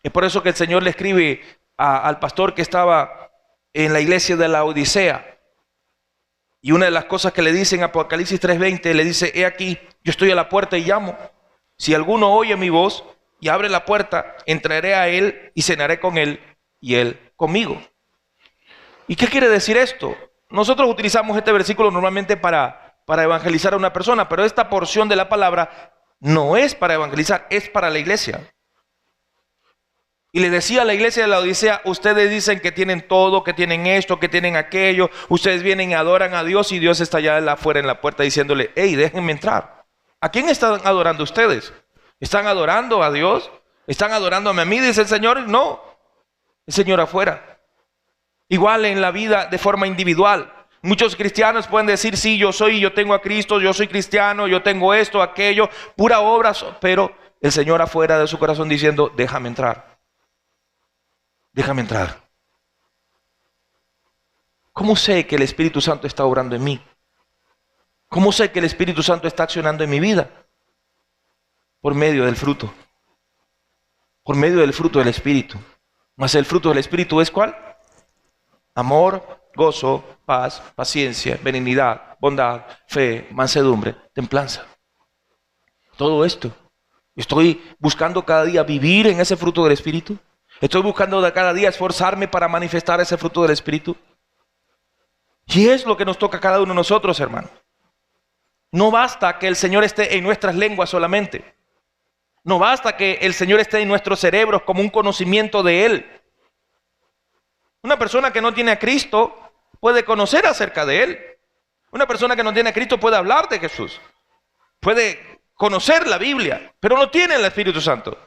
Es por eso que el Señor le escribe al pastor que estaba en la iglesia de la Odisea. Y una de las cosas que le dice en Apocalipsis 3:20, le dice: he aquí, yo estoy a la puerta y llamo. Si alguno oye mi voz y abre la puerta, entraré a él y cenaré con él y él conmigo. ¿Y qué quiere decir esto? Nosotros utilizamos este versículo normalmente para evangelizar a una persona, pero esta porción de la palabra no es para evangelizar, es para la iglesia. Y le decía a la iglesia de la Odisea: ustedes dicen que tienen todo, que tienen esto, que tienen aquello. Ustedes vienen y adoran a Dios y Dios está allá afuera en la puerta diciéndole: hey, déjenme entrar. ¿A quién están adorando ustedes? ¿Están adorando a Dios? ¿Están adorándome a mí? Dice el Señor. No, el Señor afuera. Igual en la vida de forma individual. Muchos cristianos pueden decir: sí, yo tengo a Cristo, yo soy cristiano, yo tengo esto, aquello, pura obra, pero el Señor afuera de su corazón diciendo: déjame entrar. Déjame entrar. ¿Cómo sé que el Espíritu Santo está obrando en mí? ¿Cómo sé que el Espíritu Santo está accionando en mi vida? Por medio del fruto. Por medio del fruto del Espíritu. Mas el fruto del Espíritu es ¿cuál? Amor, gozo, paz, paciencia, benignidad, bondad, fe, mansedumbre, templanza. Todo esto. Estoy buscando cada día vivir en ese fruto del Espíritu. Estoy buscando de cada día esforzarme para manifestar ese fruto del Espíritu. Y es lo que nos toca a cada uno de nosotros, hermano. No basta que el Señor esté en nuestras lenguas solamente. No basta que el Señor esté en nuestros cerebros como un conocimiento de Él. Una persona que no tiene a Cristo puede conocer acerca de Él. Una persona que no tiene a Cristo puede hablar de Jesús. Puede conocer la Biblia, pero no tiene el Espíritu Santo.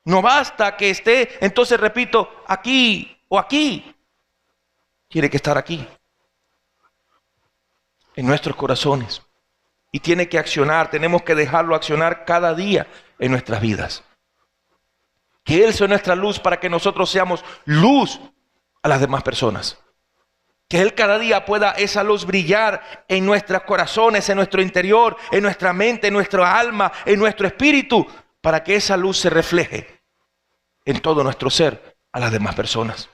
No basta que esté, entonces repito, aquí o aquí. Tiene que estar aquí, en nuestros corazones. Y tiene que accionar, tenemos que dejarlo accionar cada día en nuestras vidas. Que Él sea nuestra luz para que nosotros seamos luz a las demás personas. Que Él cada día pueda esa luz brillar en nuestros corazones, en nuestro interior, en nuestra mente, en nuestra alma, en nuestro espíritu, para que esa luz se refleje en todo nuestro ser a las demás personas.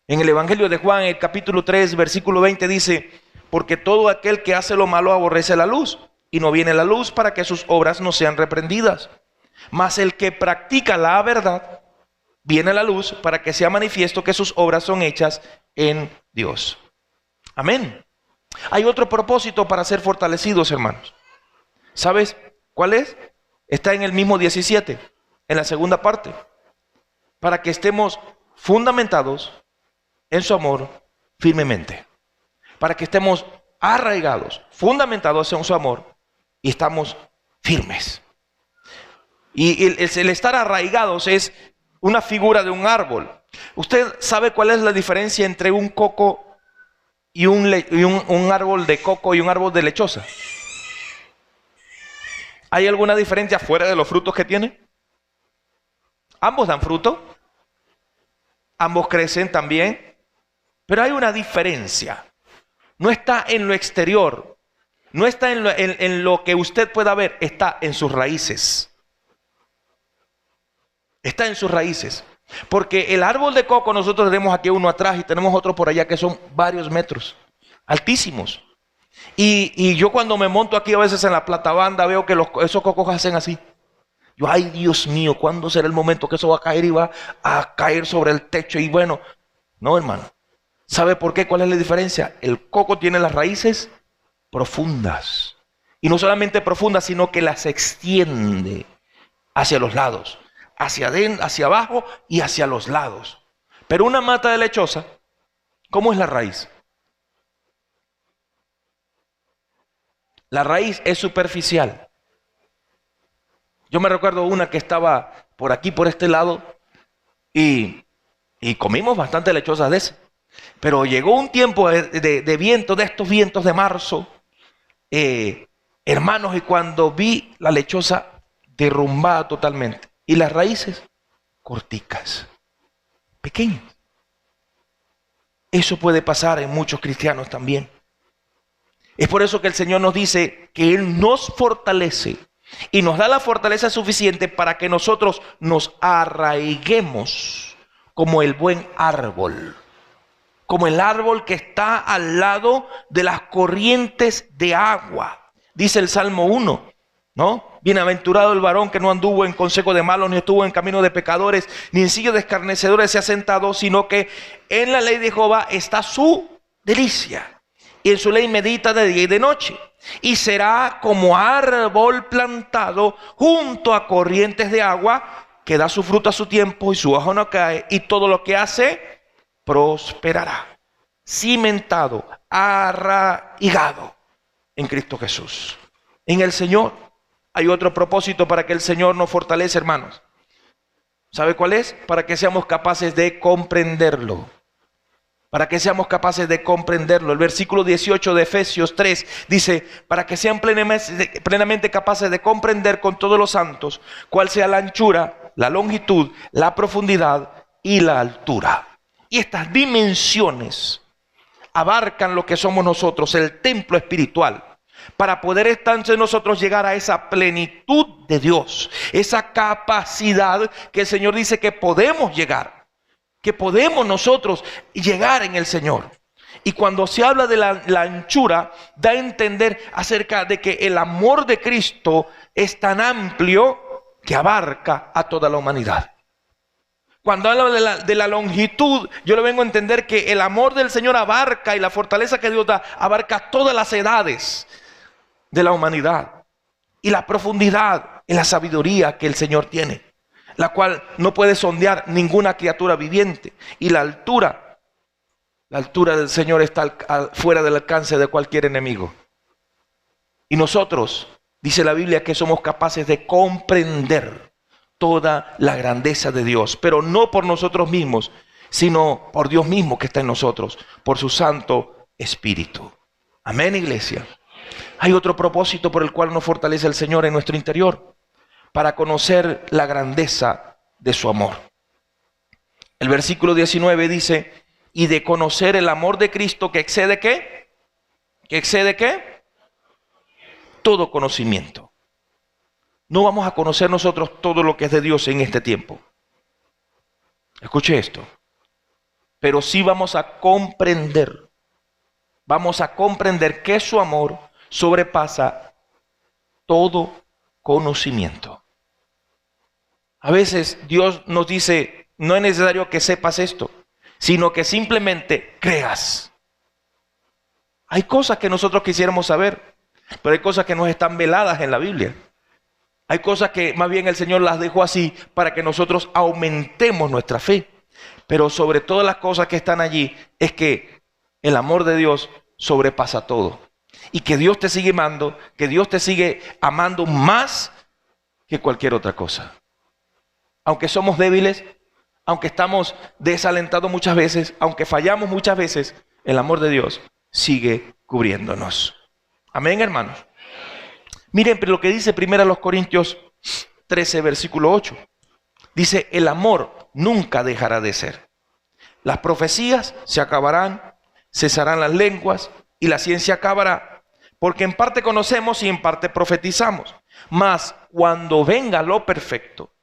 En el Evangelio de Juan, el capítulo 3, versículo 20 dice: porque todo aquel que hace lo malo aborrece la luz, y no viene la luz para que sus obras no sean reprendidas. Mas el que practica la verdad, viene a la luz para que sea manifiesto que sus obras son hechas en Dios. Amén. Hay otro propósito para ser fortalecidos, hermanos. ¿Sabes cuál es? Está en el mismo 17, en la segunda parte. Para que estemos fundamentados en su amor firmemente. Para que estemos arraigados, fundamentados en su amor y estamos firmes. Y el estar arraigados es una figura de un árbol. ¿Usted sabe cuál es la diferencia entre un coco y un árbol de coco y un árbol de lechosa? ¿Hay alguna diferencia fuera de los frutos que tiene? Ambos dan fruto. Ambos crecen también. Pero hay una diferencia. No está en lo exterior. No está en lo que usted pueda ver. Está en sus raíces. Está en sus raíces. Porque el árbol de coco nosotros tenemos aquí uno atrás y tenemos otro por allá que son varios metros. Altísimos. Y yo cuando me monto aquí a veces en la platabanda veo que esos cocos hacen así. Yo, ay Dios mío, ¿cuándo será el momento que eso va a caer y va a caer sobre el techo? Y bueno, no, hermano. ¿Sabe por qué? ¿Cuál es la diferencia? El coco tiene las raíces profundas. Y no solamente profundas, sino que las extiende hacia los lados. Hacia adentro, hacia abajo y hacia los lados. Pero una mata de lechosa, ¿cómo es la raíz? La raíz es superficial. Yo me recuerdo una que estaba por aquí, por este lado, y comimos bastante lechosas de esas. Pero llegó un tiempo de viento, de estos vientos de marzo, hermanos, y cuando vi la lechosa derrumbada totalmente, y las raíces corticas, pequeñas. Eso puede pasar en muchos cristianos también. Es por eso que el Señor nos dice que Él nos fortalece y nos da la fortaleza suficiente para que nosotros nos arraiguemos como el buen árbol. Como el árbol que está al lado de las corrientes de agua. Dice el Salmo 1, ¿no? Bienaventurado el varón que no anduvo en consejo de malos, ni estuvo en camino de pecadores, ni en silla de escarnecedores se ha sentado, sino que en la ley de Jehová está su delicia. Y en su ley medita de día y de noche. Y será como árbol plantado junto a corrientes de agua, que da su fruto a su tiempo y su hoja no cae, y todo lo que hace prosperará. Cimentado, arraigado en Cristo Jesús. En el Señor. Hay otro propósito para que el Señor nos fortalece, hermanos. ¿Sabe cuál es? Para que seamos capaces de comprenderlo. Para que seamos capaces de comprenderlo. El versículo 18 de Efesios 3 dice: para que sean plenamente capaces de comprender con todos los santos cuál sea la anchura, la longitud, la profundidad y la altura. Y estas dimensiones abarcan lo que somos nosotros, el templo espiritual. Para poder entonces nosotros llegar a esa plenitud de Dios, esa capacidad que el Señor dice que podemos llegar, que podemos nosotros llegar en el Señor. Y cuando se habla de la anchura, da a entender acerca de que el amor de Cristo es tan amplio que abarca a toda la humanidad. Cuando habla de la longitud, yo le vengo a entender que el amor del Señor abarca, y la fortaleza que Dios da, abarca todas las edades de la humanidad. Y la profundidad en la sabiduría que el Señor tiene, la cual no puede sondear ninguna criatura viviente. Y la altura del Señor está fuera del alcance de cualquier enemigo. Y nosotros, dice la Biblia, que somos capaces de comprender toda la grandeza de Dios, pero no por nosotros mismos, sino por Dios mismo que está en nosotros, por su Santo Espíritu. Amén, iglesia. Hay otro propósito por el cual nos fortalece el Señor en nuestro interior, para conocer la grandeza de su amor. El versículo 19 dice, y de conocer el amor de Cristo que excede ¿qué? ¿Que excede qué? Todo conocimiento. No vamos a conocer nosotros todo lo que es de Dios en este tiempo. Escuche esto. Pero sí vamos a comprender. Vamos a comprender que su amor sobrepasa todo conocimiento. A veces Dios nos dice, no es necesario que sepas esto, sino que simplemente creas. Hay cosas que nosotros quisiéramos saber, pero hay cosas que nos están veladas en la Biblia. Hay cosas que más bien el Señor las dejó así para que nosotros aumentemos nuestra fe. Pero sobre todas las cosas que están allí es que el amor de Dios sobrepasa todo. Y que Dios te sigue amando, que Dios te sigue amando más que cualquier otra cosa. Aunque somos débiles, aunque estamos desalentados muchas veces, aunque fallamos muchas veces, el amor de Dios sigue cubriéndonos. Amén, hermanos. Miren lo que dice 1 Corintios 13, versículo 8. Dice, el amor nunca dejará de ser. Las profecías se acabarán, cesarán las lenguas y la ciencia acabará, porque en parte conocemos y en parte profetizamos. Mas cuando venga lo perfecto,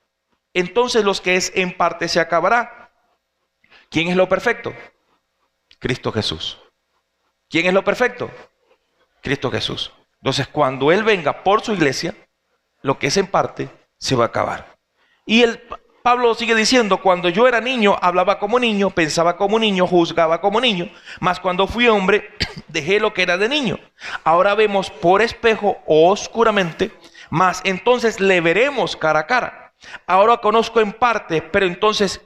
entonces los que es en parte se acabará. ¿Quién es lo perfecto? Cristo Jesús. ¿Quién es lo perfecto? Cristo Jesús. Entonces, cuando Él venga por su iglesia, lo que es en parte se va a acabar. Y Pablo sigue diciendo, cuando yo era niño, hablaba como niño, pensaba como niño, juzgaba como niño, mas cuando fui hombre, dejé lo que era de niño. Ahora vemos por espejo oscuramente, mas entonces le veremos cara a cara. Ahora conozco en parte, pero entonces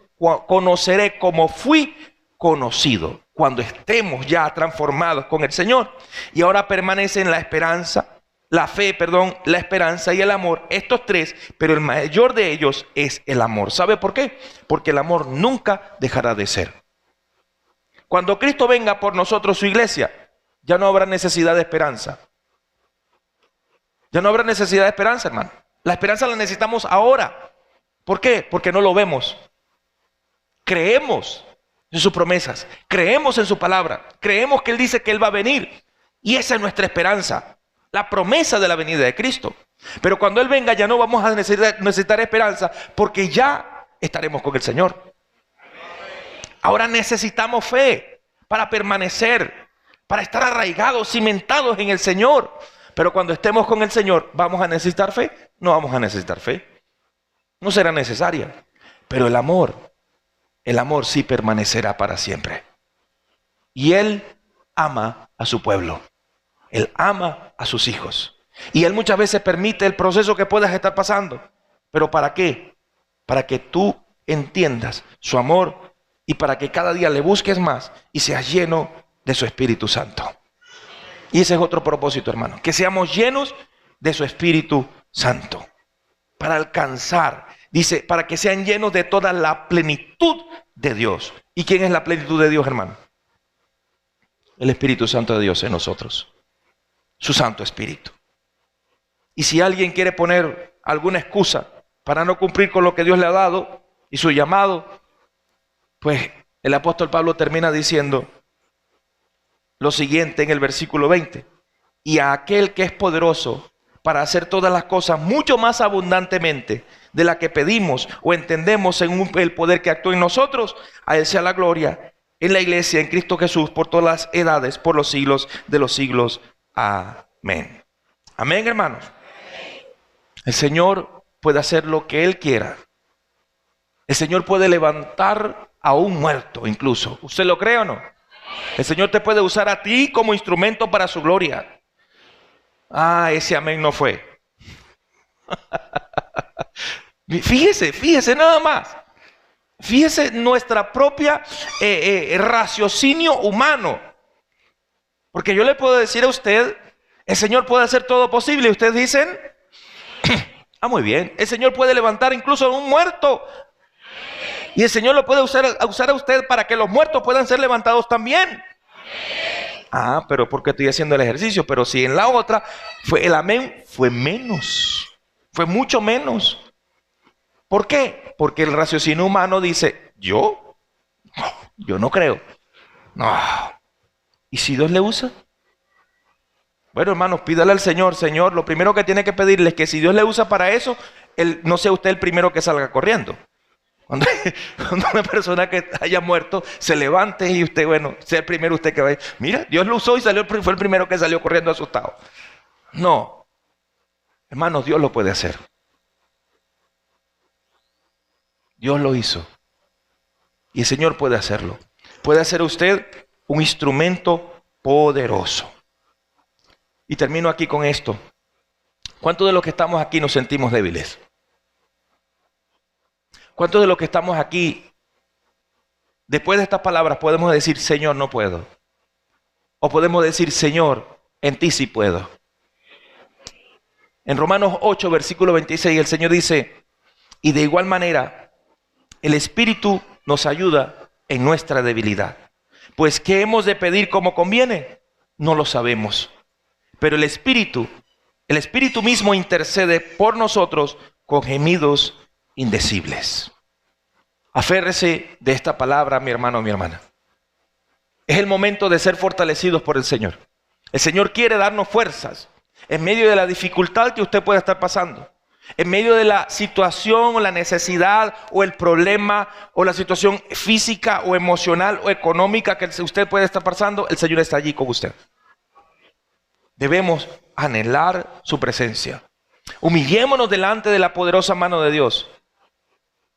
conoceré como fui conocido, cuando estemos ya transformados con el Señor. Y ahora permanecen la esperanza, la fe, la esperanza y el amor, estos tres, pero el mayor de ellos es el amor. ¿Sabe por qué? Porque el amor nunca dejará de ser. Cuando Cristo venga por nosotros, su iglesia, ya no habrá necesidad de esperanza. Ya no habrá necesidad de esperanza, hermano. La esperanza la necesitamos ahora. ¿Por qué? Porque no lo vemos. Creemos en sus promesas, creemos en su palabra, creemos que Él dice que Él va a venir. Y esa es nuestra esperanza, la promesa de la venida de Cristo. Pero cuando Él venga ya no vamos a necesitar esperanza, porque ya estaremos con el Señor. Ahora necesitamos fe para permanecer, para estar arraigados, cimentados en el Señor. Pero cuando estemos con el Señor, ¿vamos a necesitar fe? No vamos a necesitar fe. No será necesaria. Pero el amor sí permanecerá para siempre. Y Él ama a su pueblo. Él ama a sus hijos. Y Él muchas veces permite el proceso que puedas estar pasando. ¿Pero para qué? Para que tú entiendas su amor y para que cada día le busques más y seas lleno de su Espíritu Santo. Y ese es otro propósito, hermano. Que seamos llenos de su Espíritu Santo. Para alcanzar, dice, para que sean llenos de toda la plenitud de Dios. ¿Y quién es la plenitud de Dios, hermano? El Espíritu Santo de Dios en nosotros. Su Santo Espíritu. Y si alguien quiere poner alguna excusa para no cumplir con lo que Dios le ha dado y su llamado, pues el apóstol Pablo termina diciendo lo siguiente en el versículo 20. Y a aquel que es poderoso para hacer todas las cosas mucho más abundantemente de la que pedimos o entendemos según el poder que actúa en nosotros, a Él sea la gloria en la iglesia, en Cristo Jesús, por todas las edades, por los siglos de los siglos. Amén. Amén, hermanos. El Señor puede hacer lo que Él quiera. El Señor puede levantar a un muerto incluso. ¿Usted lo cree o no? El Señor te puede usar a ti como instrumento para su gloria. Ese amén no fue. Fíjese nada más. Fíjese nuestra propia raciocinio humano. Porque yo le puedo decir a usted, el Señor puede hacer todo posible. Y ustedes dicen, muy bien. El Señor puede levantar incluso a un muerto. Y el Señor lo puede usar a usted para que los muertos puedan ser levantados también. Pero porque estoy haciendo el ejercicio. Pero si en la otra el amén fue menos. Fue mucho menos. ¿Por qué? Porque el raciocinio humano dice, ¿yo? Yo no creo. No. ¿Y si Dios le usa? Bueno, hermanos, pídale al Señor, Señor, lo primero que tiene que pedirle es que si Dios le usa para eso, no sea usted el primero que salga corriendo. Cuando una persona que haya muerto se levante y usted, bueno, sea el primero usted que vaya. Mira, Dios lo usó y fue el primero que salió corriendo asustado. No. Hermanos, Dios lo puede hacer. Dios lo hizo. Y el Señor puede hacerlo. Puede hacer usted un instrumento poderoso. Y termino aquí con esto. ¿Cuántos de los que estamos aquí nos sentimos débiles? ¿Cuántos de los que estamos aquí, después de estas palabras, podemos decir, Señor, no puedo? O podemos decir, Señor, en ti sí puedo. En Romanos 8, versículo 26, el Señor dice, y de igual manera, el Espíritu nos ayuda en nuestra debilidad. Pues, ¿qué hemos de pedir como conviene? No lo sabemos. Pero el Espíritu mismo intercede por nosotros con gemidos indecibles. Aférrese de esta palabra, mi hermano, mi hermana. Es el momento de ser fortalecidos por el Señor. El Señor quiere darnos fuerzas en medio de la dificultad que usted pueda estar pasando. En medio de la situación o la necesidad o el problema o la situación física o emocional o económica que usted puede estar pasando, el Señor está allí con usted. Debemos anhelar su presencia. Humillémonos delante de la poderosa mano de Dios.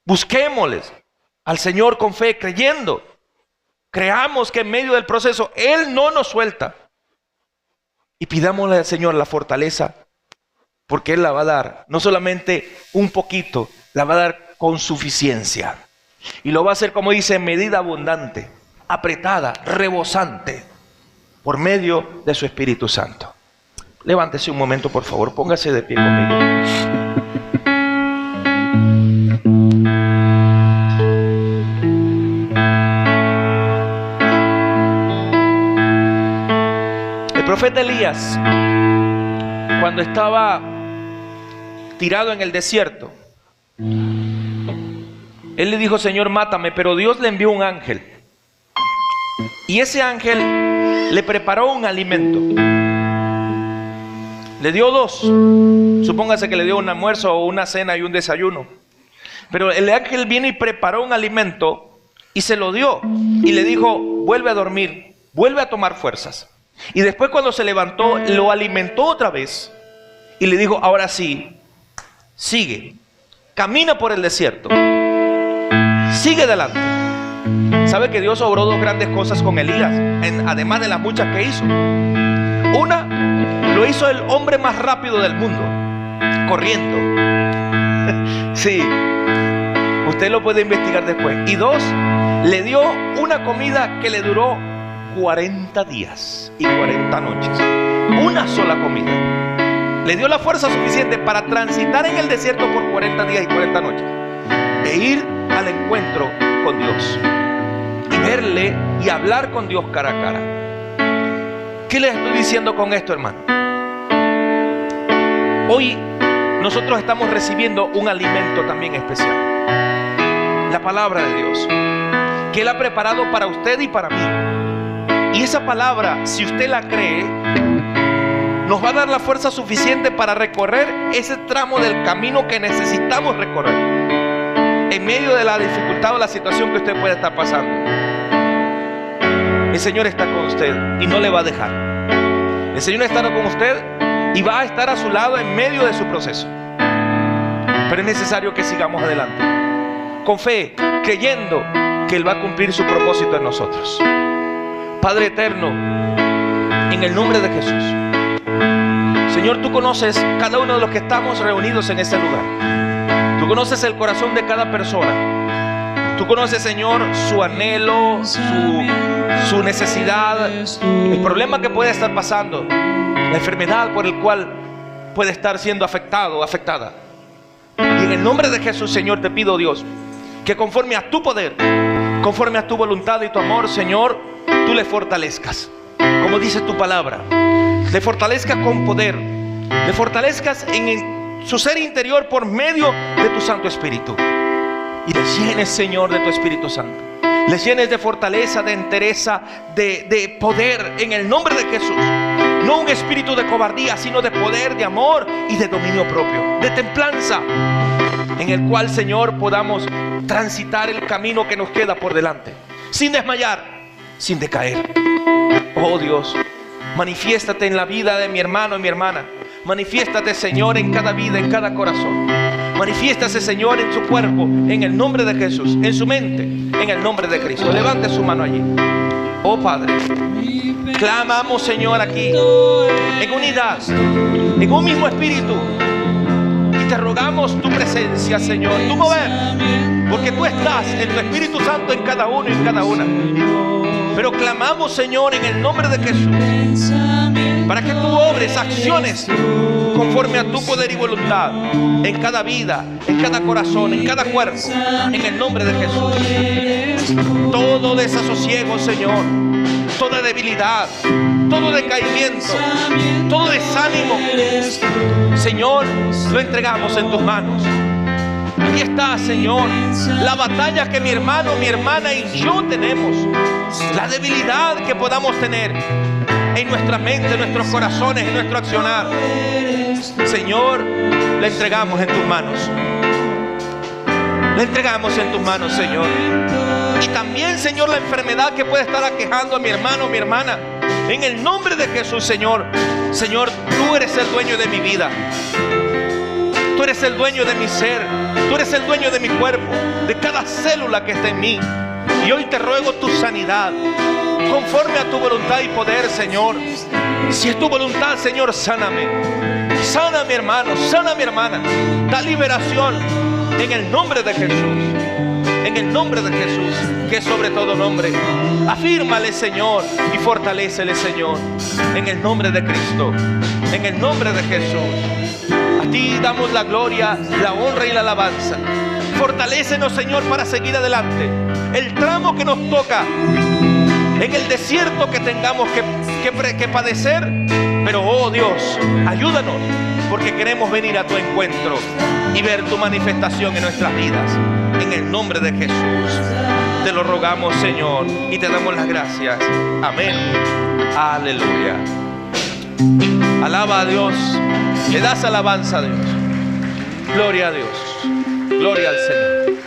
Busquémosles al Señor con fe, creyendo. Creamos que en medio del proceso Él no nos suelta. Y pidámosle al Señor la fortaleza, porque Él la va a dar, no solamente un poquito, la va a dar con suficiencia. Y lo va a hacer, como dice, en medida abundante, apretada, rebosante, por medio de su Espíritu Santo. Levántese un momento, por favor, póngase de pie conmigo. El profeta Elías, cuando estaba tirado en el desierto, él le dijo, Señor, mátame, pero Dios le envió un ángel. Y ese ángel le preparó un alimento. Le dio dos. Supóngase que le dio un almuerzo o una cena y un desayuno. Pero el ángel viene y preparó un alimento y se lo dio. Y le dijo, vuelve a dormir, vuelve a tomar fuerzas. Y después, cuando se levantó, lo alimentó otra vez. Y le dijo, ahora sí, sigue, camina por el desierto, sigue adelante. ¿Sabe que Dios obró dos grandes cosas con Elías, además de las muchas que hizo? Una, lo hizo el hombre más rápido del mundo, corriendo. Sí, usted lo puede investigar después. Y dos, le dio una comida que le duró 40 días y 40 noches. Una sola comida. Le dio la fuerza suficiente para transitar en el desierto por 40 días y 40 noches. E ir al encuentro con Dios. Y verle y hablar con Dios cara a cara. ¿Qué les estoy diciendo con esto, hermano? Hoy nosotros estamos recibiendo un alimento también especial. La palabra de Dios. Que Él ha preparado para usted y para mí. Y esa palabra, si usted la cree, nos va a dar la fuerza suficiente para recorrer ese tramo del camino que necesitamos recorrer. En medio de la dificultad o la situación que usted pueda estar pasando. El Señor está con usted y no le va a dejar. El Señor estará con usted y va a estar a su lado en medio de su proceso. Pero es necesario que sigamos adelante. Con fe, creyendo que Él va a cumplir su propósito en nosotros. Padre eterno, en el nombre de Jesús. Señor, tú conoces cada uno de los que estamos reunidos en este lugar. Tú conoces el corazón de cada persona. Tú conoces, Señor, su anhelo, su necesidad, el problema que puede estar pasando, la enfermedad por el cual puede estar siendo afectado o afectada. Y en el nombre de Jesús, Señor, te pido, Dios, que conforme a tu poder, conforme a tu voluntad y tu amor, Señor, tú le fortalezcas. Como dice tu palabra, le fortalezcas con poder, le fortalezcas en su ser interior por medio de tu Santo Espíritu. Y le llenes, Señor, de tu Espíritu Santo. Les llenes de fortaleza, de entereza, de poder en el nombre de Jesús. No un espíritu de cobardía, sino de poder, de amor y de dominio propio, de templanza, en el cual, Señor, podamos transitar el camino que nos queda por delante, sin desmayar, sin decaer. Oh Dios, manifiéstate en la vida de mi hermano y mi hermana. Manifiéstate, Señor, en cada vida, en cada corazón. Manifiéstase, Señor, en su cuerpo, en el nombre de Jesús, en su mente, en el nombre de Cristo. Levante su mano allí. Oh Padre, clamamos, Señor, aquí en unidad, en un mismo espíritu, y te rogamos tu presencia, Señor, tu mover, porque tú estás en tu Espíritu Santo en cada uno y en cada una. Pero clamamos, Señor, en el nombre de Jesús, para que tú obres acciones conforme a tu poder y voluntad en cada vida, en cada corazón, en cada cuerpo, en el nombre de Jesús. Todo desasosiego, Señor, toda debilidad, todo decaimiento, todo desánimo, Señor, lo entregamos en tus manos. Aquí está, Señor, la batalla que mi hermano, mi hermana y yo tenemos, la debilidad que podamos tener en nuestra mente, en nuestros corazones, en nuestro accionar. Señor, la entregamos en tus manos. La entregamos en tus manos, Señor. Y también, Señor, la enfermedad que puede estar aquejando a mi hermano, mi hermana, en el nombre de Jesús, Señor. Señor, tú eres el dueño de mi vida. Tú eres el dueño de mi ser. Tú eres el dueño de mi cuerpo, de cada célula que está en mí. Y hoy te ruego tu sanidad, conforme a tu voluntad y poder, Señor. Si es tu voluntad, Señor, sáname. Sana a mi hermano, sana a mi hermana. Da liberación en el nombre de Jesús. En el nombre de Jesús, que es sobre todo nombre. Afírmale, Señor, y fortalécele, Señor. En el nombre de Cristo. En el nombre de Jesús. A ti damos la gloria, la honra y la alabanza. Fortalécenos, Señor, para seguir adelante. El tramo que nos toca, en el desierto que tengamos que padecer, pero oh Dios, ayúdanos, porque queremos venir a tu encuentro y ver tu manifestación en nuestras vidas. En el nombre de Jesús te lo rogamos, Señor, y te damos las gracias. Amén. Aleluya. Alaba a Dios. Le das alabanza a Dios. Gloria a Dios. Gloria al Señor.